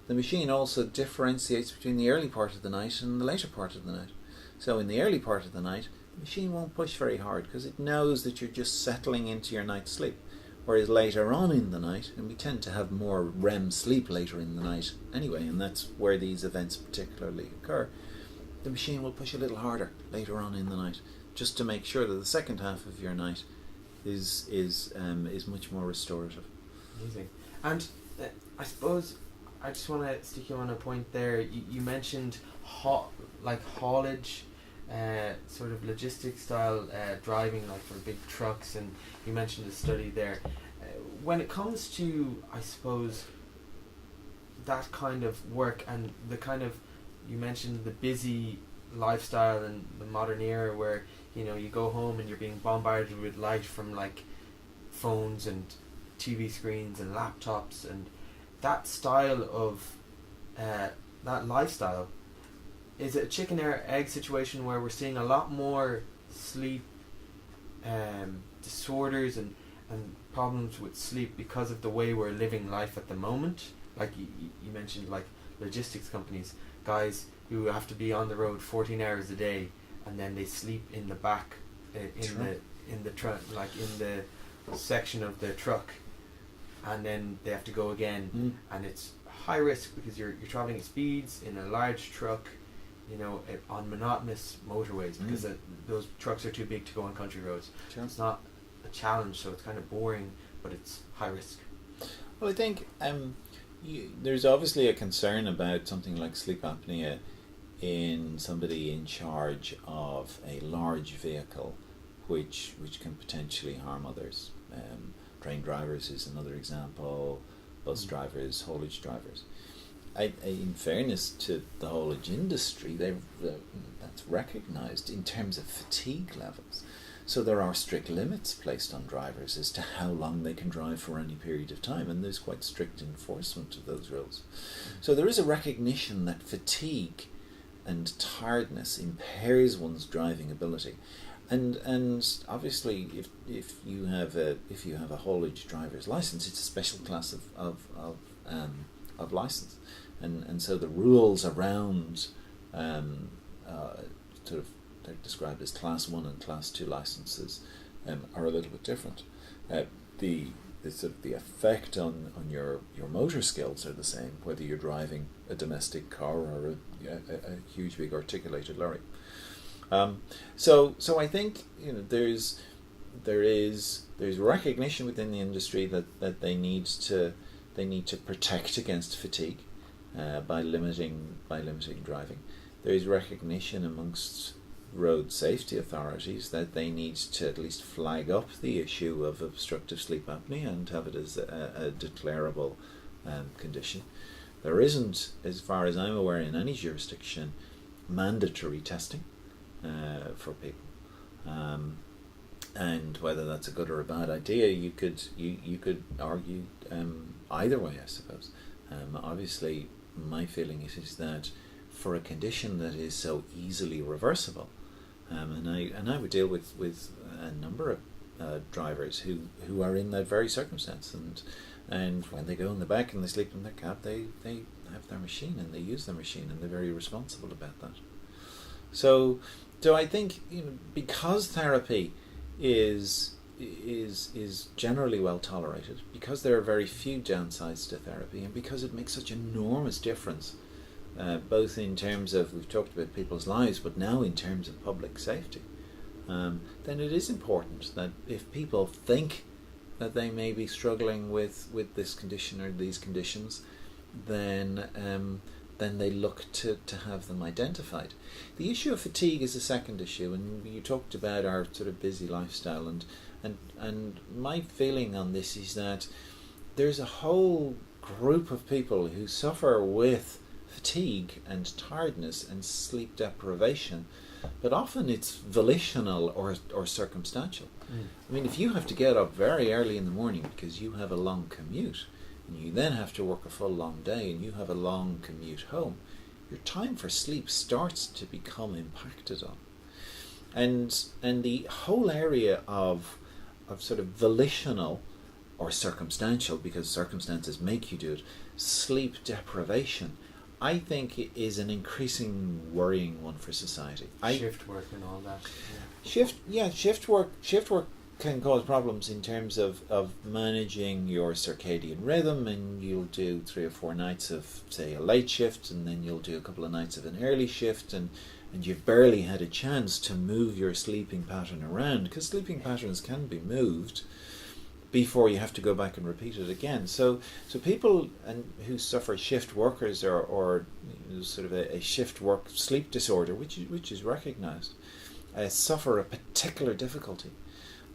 Speaker 2: The machine also differentiates between the early part of the night and the later part of the night. So in the early part of the night, the machine won't push very hard because it knows that you're just settling into your night's sleep. Whereas later on in the night, and we tend to have more REM sleep later in the night anyway, and that's where these events particularly occur, the machine will push a little harder later on in the night, just to make sure that the second half of your night is much more restorative.
Speaker 1: Amazing. And I suppose I just want to stick you on a point there. You mentioned haulage, sort of logistics style driving, like for big trucks, and you mentioned a study there. When it comes to, I suppose, that kind of work and the kind of, you mentioned the busy lifestyle and the modern era where, you know, you go home and you're being bombarded with light from like phones and TV screens and laptops, and that style of that lifestyle, is it a chicken or egg situation where we're seeing a lot more sleep disorders and problems with sleep because of the way we're living life at the moment? Like you mentioned, like logistics companies, guys who have to be on the road 14 hours a day, and then they sleep in the back in the truck, like in the section of the truck, and then they have to go again, and it's high risk because you're traveling at speeds in a large truck. on monotonous motorways, because those trucks are too big to go on country roads.
Speaker 2: Sure.
Speaker 1: It's not a challenge, so it's kind of boring, but it's high risk.
Speaker 2: Well, I think there's obviously a concern about something like sleep apnea in somebody in charge of a large vehicle, which can potentially harm others. Train drivers is another example. Bus drivers, haulage drivers. In fairness to the haulage industry, that's recognised in terms of fatigue levels. So there are strict limits placed on drivers as to how long they can drive for any period of time, and there's quite strict enforcement of those rules. So there is a recognition that fatigue and tiredness impairs one's driving ability, and obviously if you have a haulage driver's license, it's a special class of license, and so the rules around they're described as Class 1 and Class 2 licenses are a little bit different. The effect on your motor skills are the same, whether you're driving a domestic car or a huge big articulated lorry. So I think there is recognition within the industry that they need to protect against fatigue by limiting driving. There is recognition amongst road safety authorities that they need to at least flag up the issue of obstructive sleep apnea and have it as a declarable condition. There isn't, as far as I'm aware, in any jurisdiction, mandatory testing for people, and whether that's a good or a bad idea, you could argue either way, I suppose. Obviously, my feeling is that for a condition that is so easily reversible, and I would deal with a number of drivers who are in that very circumstance, and when they go in the back and they sleep in their cab, they have their machine and they use their machine, and they're very responsible about that. So I think because therapy is generally well tolerated, because there are very few downsides to therapy, and because it makes such enormous difference, both in terms of, we've talked about people's lives, but now in terms of public safety, then it is important that if people think that they may be struggling with this condition or these conditions, then they look to have them identified. The issue of fatigue is a second issue, and you talked about our sort of busy lifestyle, and my feeling on this is that there's a whole group of people who suffer with fatigue and tiredness and sleep deprivation, but often it's volitional or circumstantial. I mean, if you have to get up very early in the morning because you have a long commute, and you then have to work a full long day, and you have a long commute home, your time for sleep starts to become impacted on. And the whole area of sort of volitional or circumstantial, because circumstances make you do it, sleep deprivation, I think it is an increasing worrying one for society.
Speaker 1: Shift work and all that.
Speaker 2: Shift work can cause problems in terms of managing your circadian rhythm, and you'll do 3 or 4 nights of, say, a late shift, and then you'll do a couple of nights of an early shift, and you've barely had a chance to move your sleeping pattern around, because sleeping patterns can be moved before you have to go back and repeat it again. So people who suffer shift workers or sort of a shift work sleep disorder, which is recognised, suffer a particular difficulty.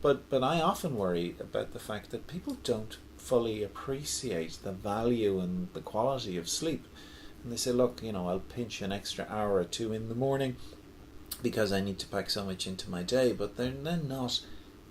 Speaker 2: But I often worry about the fact that people don't fully appreciate the value and the quality of sleep. And they say, look, I'll pinch an extra hour or 2 in the morning because I need to pack so much into my day, but they're then not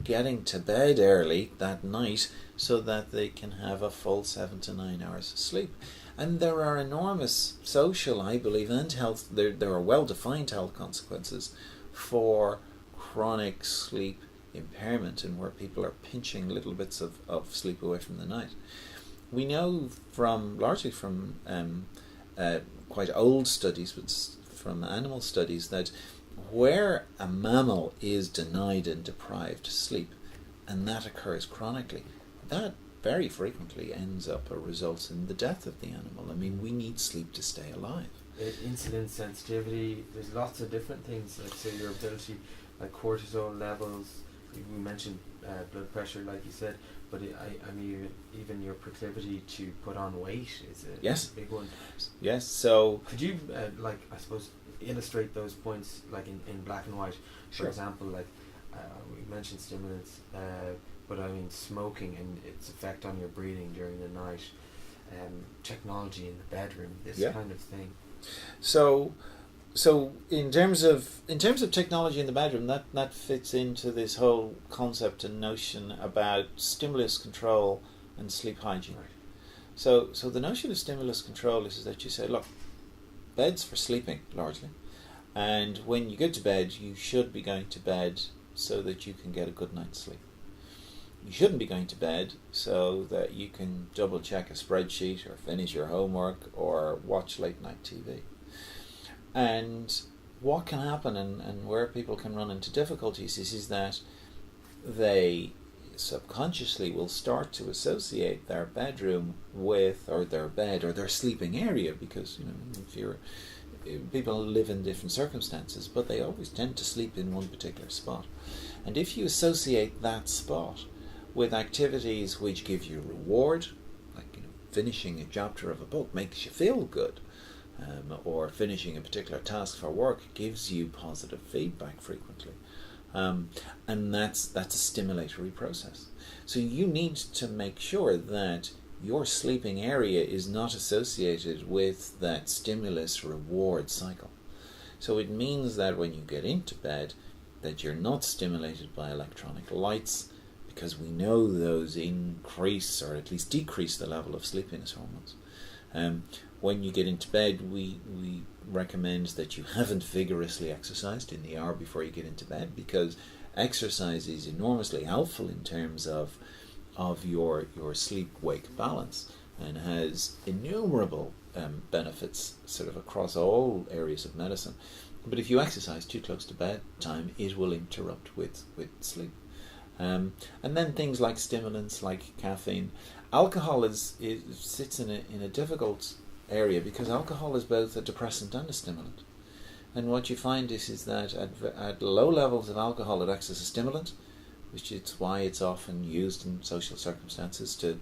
Speaker 2: getting to bed early that night so that they can have a full 7 to 9 hours of sleep. And there are enormous social, I believe, and health, there are well-defined health consequences for chronic sleep impairment, and where people are pinching little bits of sleep away from the night. We know largely from quite old studies, but from animal studies, that where a mammal is denied and deprived sleep, and that occurs chronically, that very frequently ends up or results in the death of the animal. I mean, we need sleep to stay alive.
Speaker 1: insulin sensitivity. There's lots of different things. Like say your ability, like cortisol levels. We mentioned blood pressure, like you said, but I mean even your proclivity to put on weight is a big one.
Speaker 2: Yes. So
Speaker 1: could you like I suppose illustrate those points like in black and white? For example, like we mentioned stimulants, but I mean smoking and its effect on your breathing during the night. Technology in the bedroom, this kind of thing. So in terms of technology in the bedroom, that fits into this whole concept and notion about stimulus control and sleep hygiene. Right. So the notion of stimulus control is that you say, look, bed's for sleeping largely, and when you go to bed, you should be going to bed so that you can get a good night's sleep. You shouldn't be going to bed so that you can double check a spreadsheet or finish your homework or watch late night TV. And what can happen and where people can run into difficulties is that they subconsciously will start to associate their bedroom with, or their bed or their sleeping area, because people live in different circumstances, but they always tend to sleep in one particular spot. And if you associate that spot with activities which give you reward, like finishing a chapter of a book makes you feel good, or finishing a particular task for work gives you positive feedback frequently, and that's a stimulatory process. So you need to make sure that your sleeping area is not associated with that stimulus reward cycle. So it means that when you get into bed, that you're not stimulated by electronic lights, because we know those increase or at least decrease the level of sleepiness hormones. When you get into bed, we recommend that you haven't vigorously exercised in the hour before you get into bed, because exercise is enormously helpful in terms of your sleep-wake balance, and has innumerable benefits sort of across all areas of medicine. But if you exercise too close to bedtime, it will interrupt with sleep. And then things like stimulants, like caffeine. Alcohol sits in a difficult area, because alcohol is both a depressant and a stimulant. And what you find is that at low levels of alcohol it acts as a stimulant, which is why it's often used in social circumstances to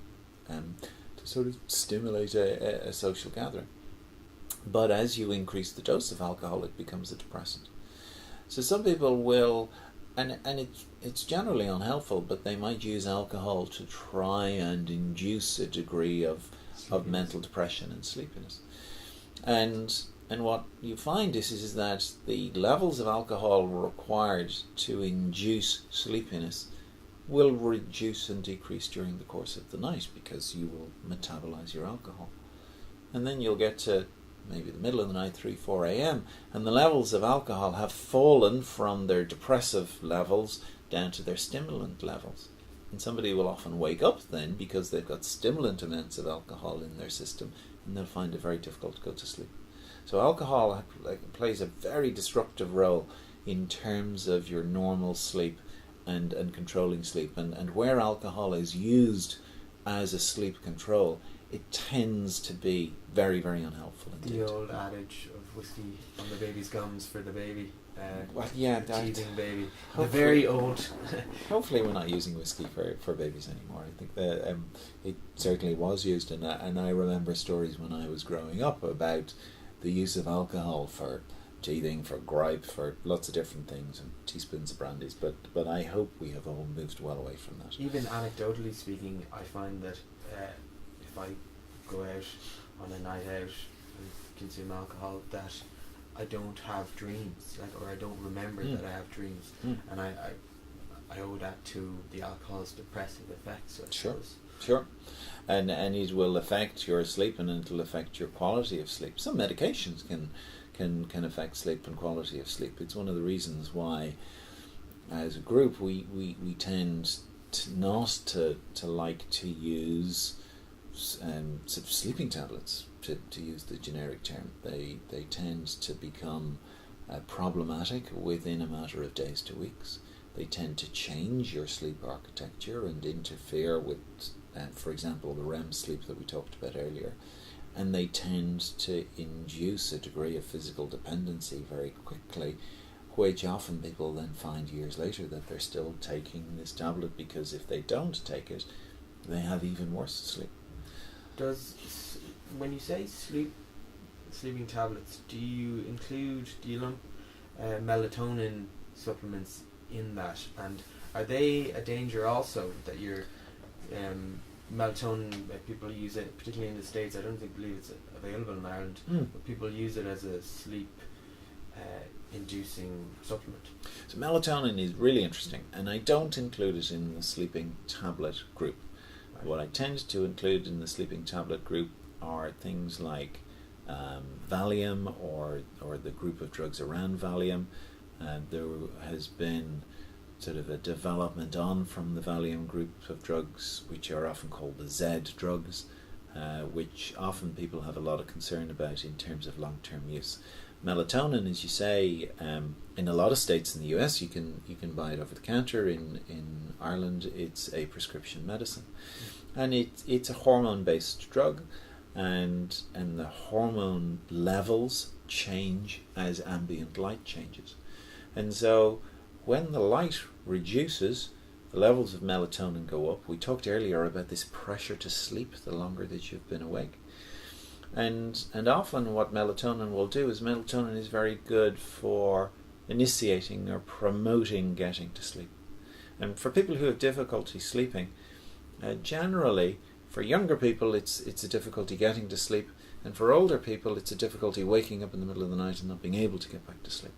Speaker 1: sort of stimulate a social gathering. But as you increase the dose of alcohol, it becomes a depressant. So some people will, and it's generally unhelpful, but they might use alcohol to try and induce a degree of mental depression and sleepiness. And what you find is that the levels of alcohol required to induce sleepiness will reduce and decrease during the course of the night, because you will metabolize your alcohol. And then you'll get to maybe the middle of the night, 3-4 a.m., and the levels of alcohol have fallen from their depressive levels down to their stimulant levels. And somebody will often wake up then because they've got stimulant amounts of alcohol in their system, and they'll find it very difficult to go to sleep. So alcohol plays a very disruptive role in terms of your normal sleep and controlling sleep. And where alcohol is used as a sleep control, it tends to be very, very unhelpful indeed. The old adage of whiskey on the baby's gums for the baby. Teething baby. The very old.
Speaker 2: Hopefully we're not using whiskey for babies anymore. I think that it certainly was used, and I remember stories when I was growing up about the use of alcohol for teething, for gripe, for lots of different things, and teaspoons of brandies. But I hope we have all moved well away from that.
Speaker 1: Even anecdotally speaking, I find that if I go out on a night out and consume alcohol, that I don't have dreams, or I don't remember that I have dreams, and I owe that to the alcohol's depressive effects.
Speaker 2: Sure, and it will affect your sleep, and it will affect your quality of sleep. Some medications can affect sleep and quality of sleep. It's one of the reasons why, as a group, we tend not to like to use sort of sleeping tablets, to use the generic term. They tend to become problematic within a matter of days to weeks. They tend to change your sleep architecture and interfere with, for example, the REM sleep that we talked about earlier. and they tend to induce a degree of physical dependency very quickly, which often people then find years later that they're still taking this tablet, because if they don't take it, they have even worse sleep.
Speaker 1: When you say sleeping tablets, do you lump melatonin supplements in that, and are they a danger also, that your melatonin, people use it, particularly in the States? I don't believe it's available in Ireland, but people use it as a sleep inducing supplement.
Speaker 2: So melatonin is really interesting, and I don't include it in the sleeping tablet group. Right. What I tend to include in the sleeping tablet group are things like Valium, or the group of drugs around Valium. There has been sort of a development on from the Valium group of drugs, which are often called the Z drugs, which often people have a lot of concern about in terms of long-term use. Melatonin, as you say, in a lot of states in the US you can buy it over the counter. In Ireland it's a prescription medicine, and it's a hormone-based drug, and the hormone levels change as ambient light changes, and so when the light reduces, the levels of melatonin go up. We talked earlier about this pressure to sleep the longer that you've been awake. And often what melatonin will do is, melatonin is very good for initiating or promoting getting to sleep. And for people who have difficulty sleeping, generally, for younger people it's a difficulty getting to sleep, and for older people it's a difficulty waking up in the middle of the night and not being able to get back to sleep.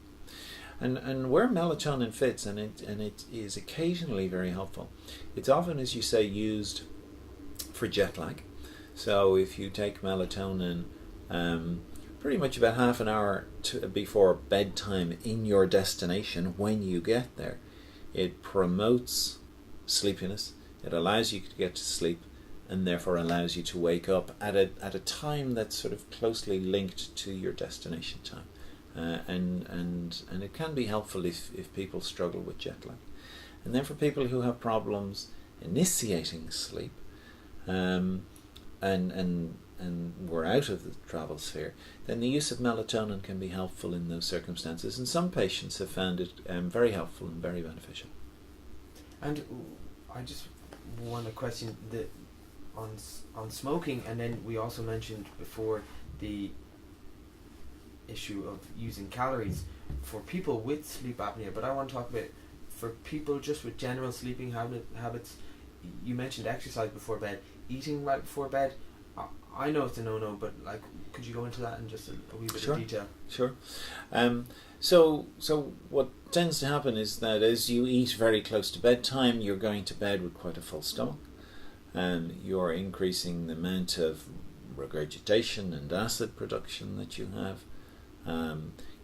Speaker 2: And where melatonin fits, and it is occasionally very helpful, it's often, as you say, used for jet lag. So if you take melatonin pretty much about half an hour before bedtime in your destination, when you get there, it promotes sleepiness, it allows you to get to sleep, and therefore allows you to wake up at a time that's sort of closely linked to your destination time. And it can be helpful if people struggle with jet lag. And then for people who have problems initiating sleep, and we're out of the travel sphere, then the use of melatonin can be helpful in those circumstances, and some patients have found it very helpful and very beneficial.
Speaker 1: And I just want to question on smoking, and then we also mentioned before the issue of using calories for people with sleep apnea, but I want to talk about for people just with general sleeping habits. You mentioned exercise before bed, eating right before bed. I know it's a no-no, but could you go into that in just a wee bit of detail? Sure.
Speaker 2: So what tends to happen is that as you eat very close to bedtime, you're going to bed with quite a full stomach, and you're increasing the amount of regurgitation and acid production that you have.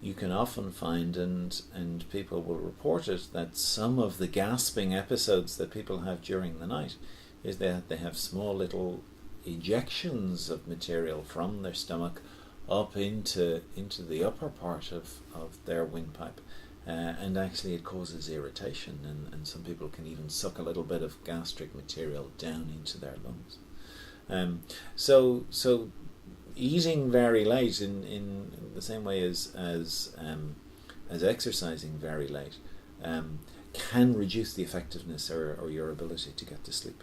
Speaker 2: You can often find, and people will report it, that some of the gasping episodes that people have during the night is that they have small little ejections of material from their stomach up into the upper part of their windpipe, and actually it causes irritation, and some people can even suck a little bit of gastric material down into their lungs. So eating very late, in the same way as exercising very late, can reduce the effectiveness or your ability to get to sleep.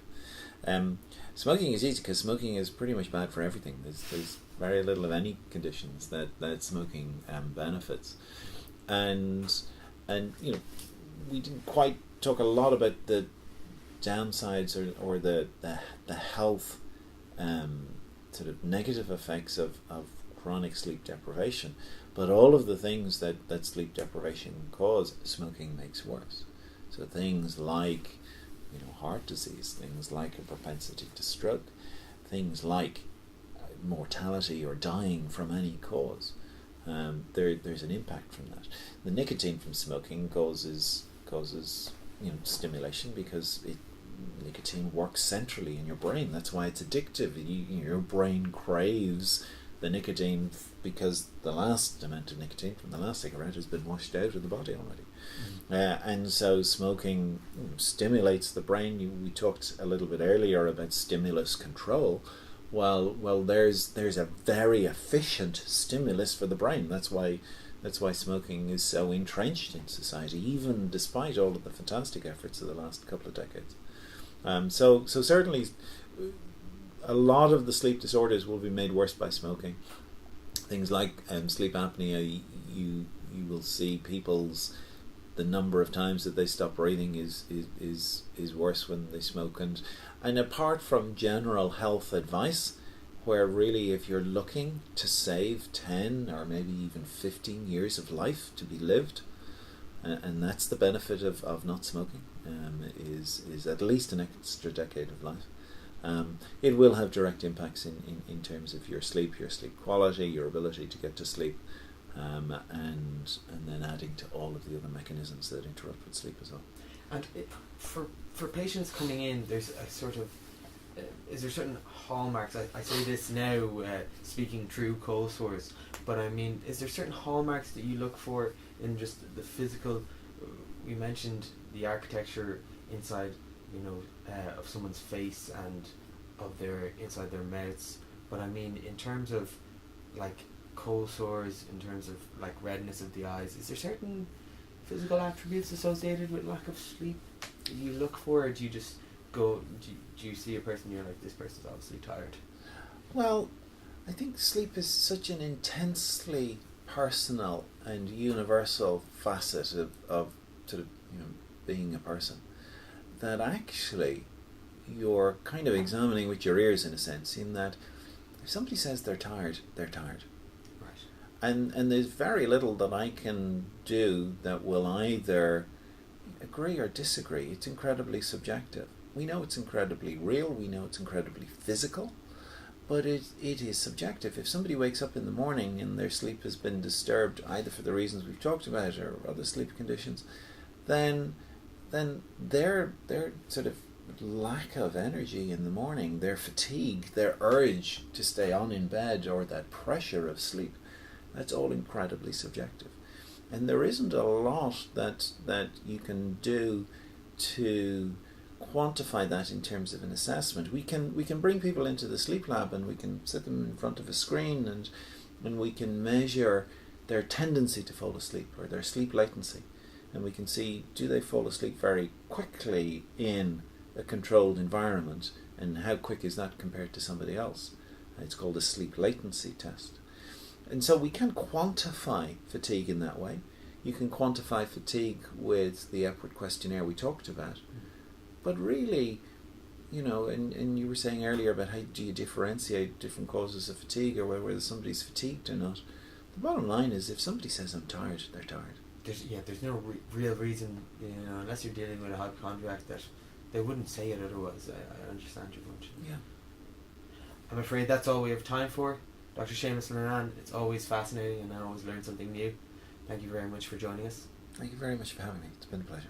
Speaker 2: Smoking is easy because smoking is pretty much bad for everything. There's very little of any conditions that smoking benefits, and we didn't quite talk a lot about the downsides or the health sort of negative effects of chronic sleep deprivation, but all of the things that sleep deprivation can cause, smoking makes worse. So things like heart disease, things like a propensity to stroke, things like mortality or dying from any cause, there's an impact from that. The nicotine from smoking causes stimulation, because nicotine works centrally in your brain. That's why it's addictive. Your brain craves the nicotine because the last amount of nicotine from the last cigarette has been washed out of the body already. And so smoking stimulates the brain. We talked a little bit earlier about stimulus control. well, there's a very efficient stimulus for the brain. That's why smoking is so entrenched in society, even despite all of the fantastic efforts of the last couple of decades. So certainly, a lot of the sleep disorders will be made worse by smoking. Things like sleep apnea, you will see the number of times that they stop breathing is worse when they smoke. And apart from general health advice, where really if you're looking to save 10 or maybe even 15 years of life to be lived, and that's the benefit of not smoking, is at least an extra decade of life. It will have direct impacts in terms of your sleep quality, your ability to get to sleep, and then adding to all of the other mechanisms that interrupt with sleep as well.
Speaker 1: And for patients coming in, there's a sort of is there certain hallmarks? I say this now, speaking true cold sores, but I mean, is there certain hallmarks that you look for in just the physical? We mentioned the architecture inside, of someone's face and of their inside their mouths, but I mean, in terms of like cold sores, in terms of like redness of the eyes, is there certain physical attributes associated with lack of sleep that you look for, or do you just go, do you see a person and you're like, this person's obviously tired?
Speaker 2: Well, I think sleep is such an intensely personal and universal facet of sort of being a person, that actually you're kind of examining with your ears in a sense, in that if somebody says they're tired, they're tired.
Speaker 1: Right.
Speaker 2: And there's very little that I can do that will either agree or disagree. It's incredibly subjective. We know it's incredibly real, we know it's incredibly physical, but it is subjective. If somebody wakes up in the morning and their sleep has been disturbed, either for the reasons we've talked about or other sleep conditions, then their sort of lack of energy in the morning, their fatigue, their urge to stay on in bed, or that pressure of sleep, that's all incredibly subjective. And there isn't a lot that you can do to quantify that in terms of an assessment. We can bring people into the sleep lab and we can sit them in front of a screen and we can measure their tendency to fall asleep, or their sleep latency, and we can see, do they fall asleep very quickly in a controlled environment, and how quick is that compared to somebody else. It's called a sleep latency test. And so we can quantify fatigue in that way. You can quantify fatigue with the Epworth questionnaire we talked about. But really, and you were saying earlier about how do you differentiate different causes of fatigue, or whether somebody's fatigued or not. The bottom line is, if somebody says I'm tired, they're tired.
Speaker 1: There's no real reason, unless you're dealing with a hypochondriac, that they wouldn't say it otherwise. I understand your point.
Speaker 2: Yeah.
Speaker 1: I'm afraid that's all we have time for. Dr. Seamus Linnane, it's always fascinating and I always learn something new. Thank you very much for joining us.
Speaker 2: Thank you very much for having me. It's been a pleasure.